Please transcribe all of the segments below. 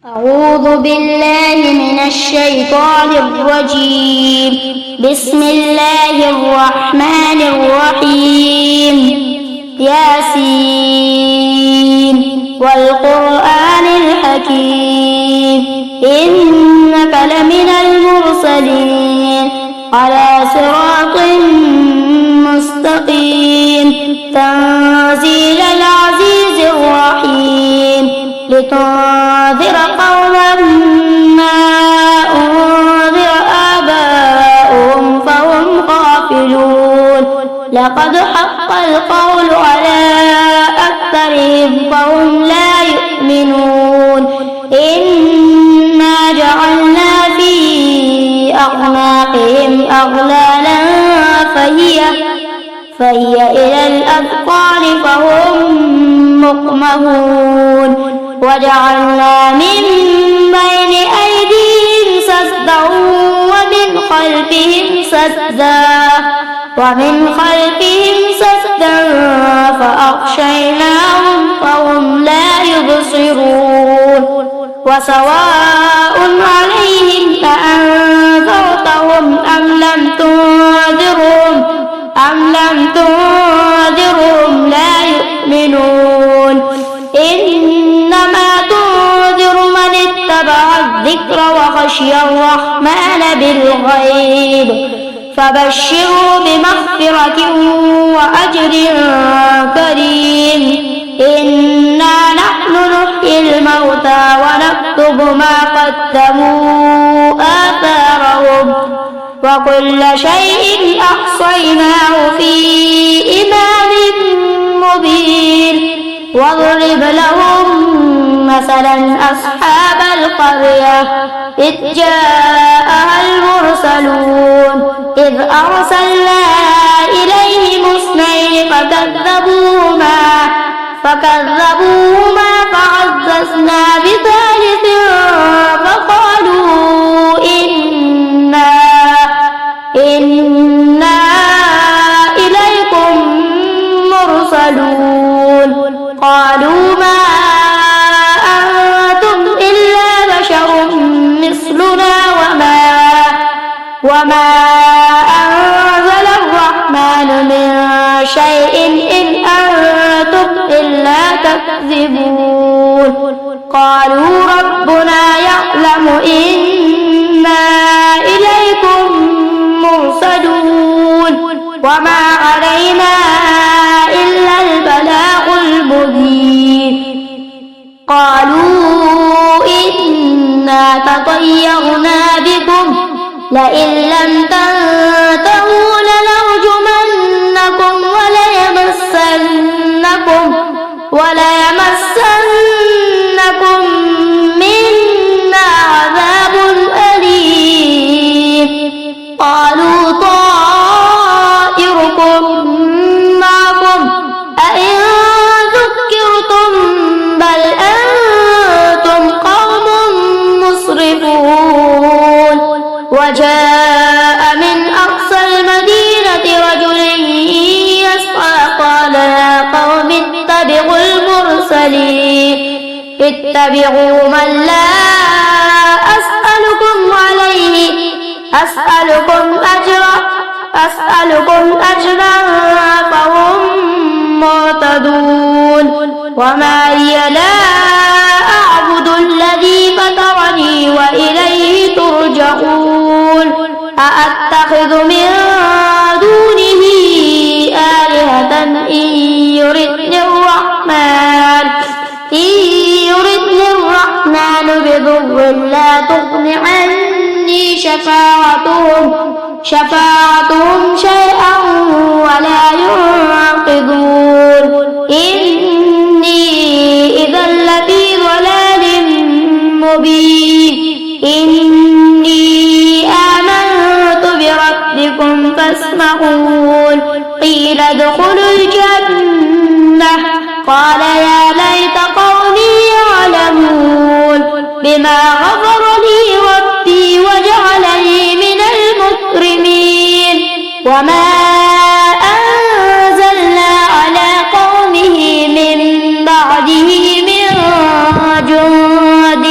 أعوذ بالله من الشيطان الرجيم. بسم الله الرحمن الرحيم. ياسين والقرآن الحكيم إنك لمن المرسلين على صراط مستقيم تنزيل العزيز الرحيم لتنذر قوما ما أنذر آباؤهم فهم غافلون لقد حق القول على أكثرهم فهم لا يؤمنون إنا جعلنا في أعناقهم أغلالا فهي إلى الأذقان فهم مقمحون وجعلنا من بين أيديهم سدا ومن خلفهم سدا فأغشيناهم فهم لا يبصرون وسواء عليهم أأنذرتهم أم لم تنذرهم لا يؤمنون إنما تنذر من اتبع الذكر وخشي الرحمن بالغيب فبشروا بمغفرة وأجر كريم إنا نحن نحيي الموتى ونكتب ما قدموا آثارهم وكل شيء أحصيناه في إمام مبين واضرب لهم مثلا أصحاب القرية إذ جاءها المرسلون إذ أرسلنا إليهم اثنين فكذبوهما فعززنا بثالث فقالوا إنا إليكم مرسلون قالوا ما أنتم إلا بشر مثلنا وما أنزل الرحمن من شيء إن أنتم إلا تكذبون قالوا ربنا يعلم إنا إليكم مرسلون وما علينا إلا البلاغ المبين قالوا إنا تطيرنا بكم لئن لم تنتهوا لنرجمنكم وليمسنكم منا عذاب أليم قالوا طائركم معكم أئن ذكرتم بل أنتم قوم مسرفون وجاء من أقصى المدينة رجل يسعى قال يا قوم اتبعوا من لا أسألكم أجرا فهم مهتدون وما لي لا أعبد الذي فطرني وإليه ترجعون أأتخذ من دونه آلهة إن يردني الرحمن بضر لا تغن عني شفاعتهم شيئا ولا ينقذون إني إذا لفي ضلال مبين إني آمنت بربكم فاسمعون قيل ادخلوا الجنة قال يا ليت قومي يعلمون بما غفر لي ربي وجعلني من المكرمين وما أنزلنا على قومه من بعده من جند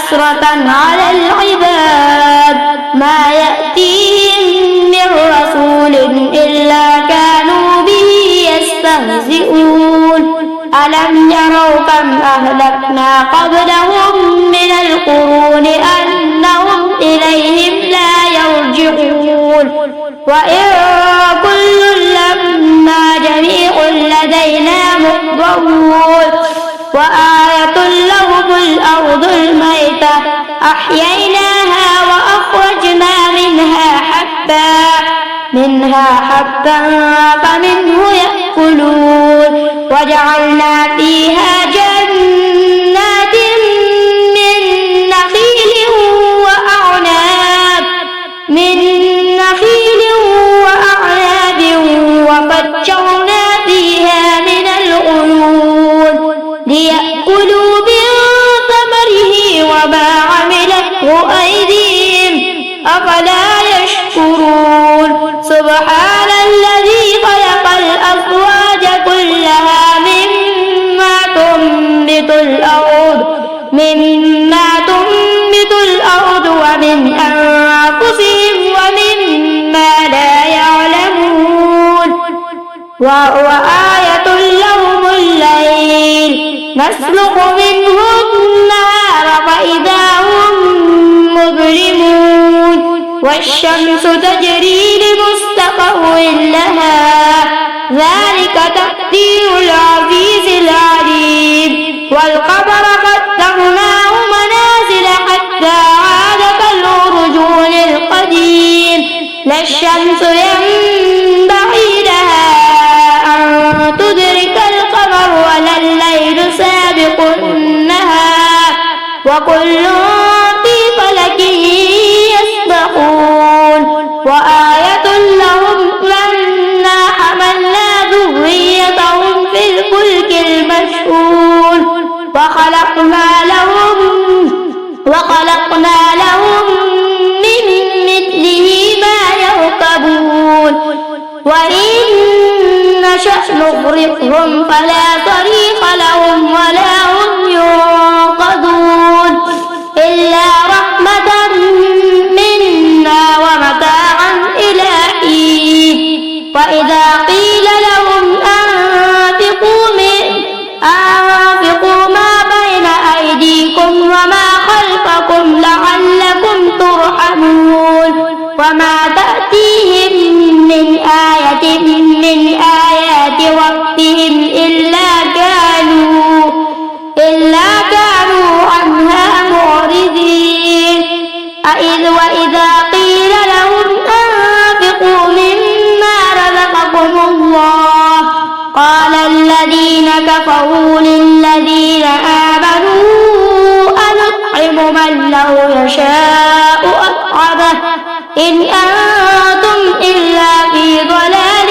حسرة على العباد ما يأتيهم من رسول إلا كانوا به يستهزئون ألم يروا كم أهلكنا قبلهم من القرون أنهم إليهم لا يرجعون وإن كل لما جميع لدينا محضرون وآية لهم الأرض الميتة أحييناها وأخرجنا منها حبا فمنه يأكلون وجعلنا فيها جنات من نخيل وأعناب وفجرنا فيها من العيون ليأكلوا من ثمره وما عملته أيديهم أفلا يشكرون سبحان الذي خلق الأزواج كلها مما تنبت الأرض ومن أنفسهم ومما لا يعلمون وآية لهم الليل نسلخ منه النهار فإذا هم مظلمون والشمس تجري لمستقر لها ذلك تقدير العزيز العليم والقمر قدرناه منازل حتى عاد كالعرجون القديم لا الشمس ينبغي لها أن تدرك القمر ولا الليل سابق النهار وكل في فلك يسبحون وآية لهم أنا حملنا ذريتهم في الفلك المشحون وخلقنا لهم من مثله ما يركبون وإن نشأ نغرقهم فلا صريخ لهم ولا هم ينقذون إلا رحمة منا ومتاعا إلى حين وإذا قيل لهم أنفقوا ما بين أيديكم وما خلفكم لعلكم ترحمون وما تأتيهم من آية من آيات ربهم إلا كانوا عنها معرضين وإذا قيل لهم أنفقوا مما رزقكم الله قال الذين كفروا للذين آمنوا أنطعم من لو يشاء أطعمه إن أنتم إلا في ضلال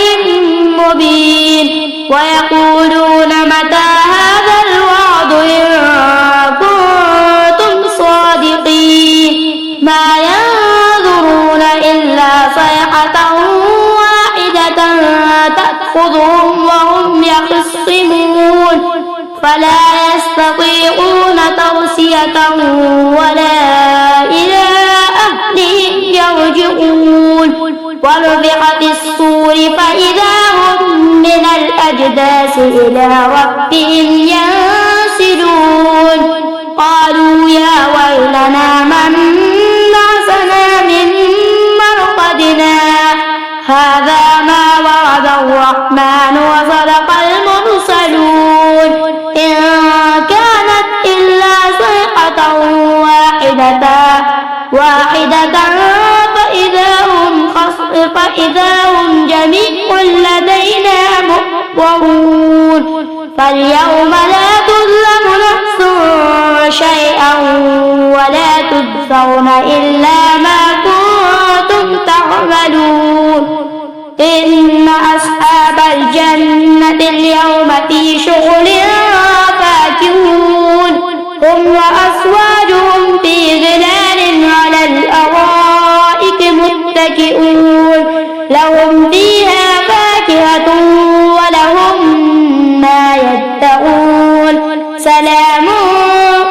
مبين ويقولون متى هذا الوعد إن كنتم صادقين ما ينظرون إلا صيحة واحدة تأخذهم وهم يخصمون فلا يستطيعون توصية ولا إلى أهلهم يرجعون ونفخ في الصور فإذا هم من الأجداث إلى ربهم ينسلون قالوا يا ويلنا من بعثنا من مرقدنا هذا ما وعد الرحمن وصدق المرسلون إن كانت إلا صيحة واحدة فإذا هم جميع لدينا محضرون فاليوم لا تظلم نفس شيئا ولا تجزون إلا ما كنتم تعملون إن أصحاب الجنة اليوم في شغل فاكهون هم وأزواجهم في ظلال على الأرائك متكئون لهم فيها فاكهة ولهم ما يدعون سلام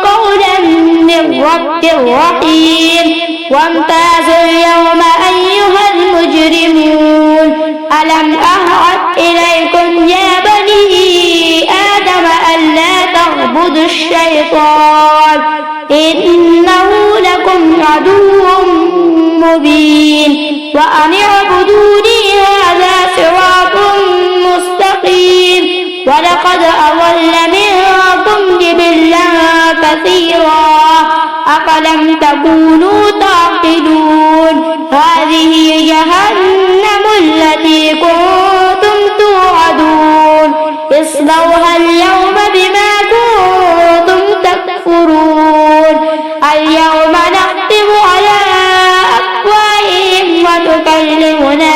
قولا من رب الرحيم وامتازوا اليوم أيها المجرمون ألم أعهد إليكم يا بني آدم ألا تعبدوا الشيطان إنه لكم عدو مبين وأن اعبدوني هذا صراط مستقيم ولقد أضل منكم جبلا كثيرا أفلم تكونوا تعقلون هذه جهنم التي كنتم توعدون اصلوها اليوم بما كنتم تكفرون اليوم نختم على أفواههم وتكلمنا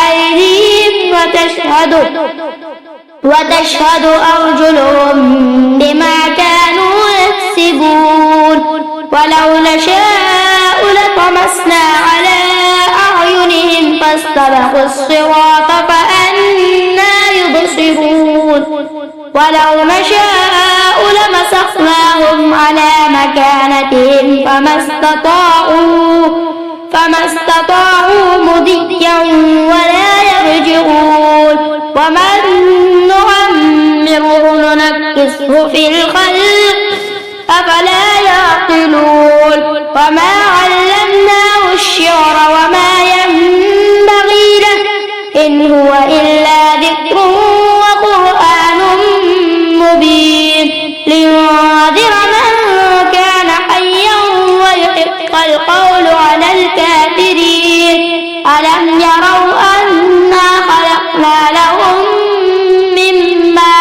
أيديهم وتشهد أرجلهم بما كانوا يكسبون ولو نشاء لطمسنا على أعينهم فاستبقوا الصراط فأنى يبصرون ولو نشاء لمسخناهم على مكانتهم فما استطاعوا مضيا ولا يرجعون ومن نعمره ننكسه في الخلق أفلا يعقلون وما علمناه الشعر وما ينبغي له إن هو إلا ذكر وقرآن مبين لينذر من كان حيا ويحق القول على الكافرين ألم يروا أنا خلقنا لهم مما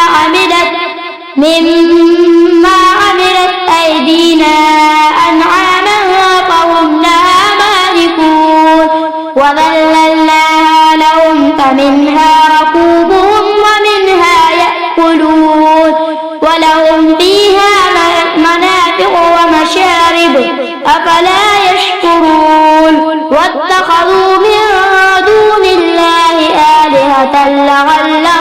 عملت أيدينا أنعاما فهم لها مالكون وذللناها لهم فمنها ركوبهم ومنها يأكلون ولهم فيها منافع ومشارب أفلا يشكرون واتخذوا من دون الله آلهة لعلهم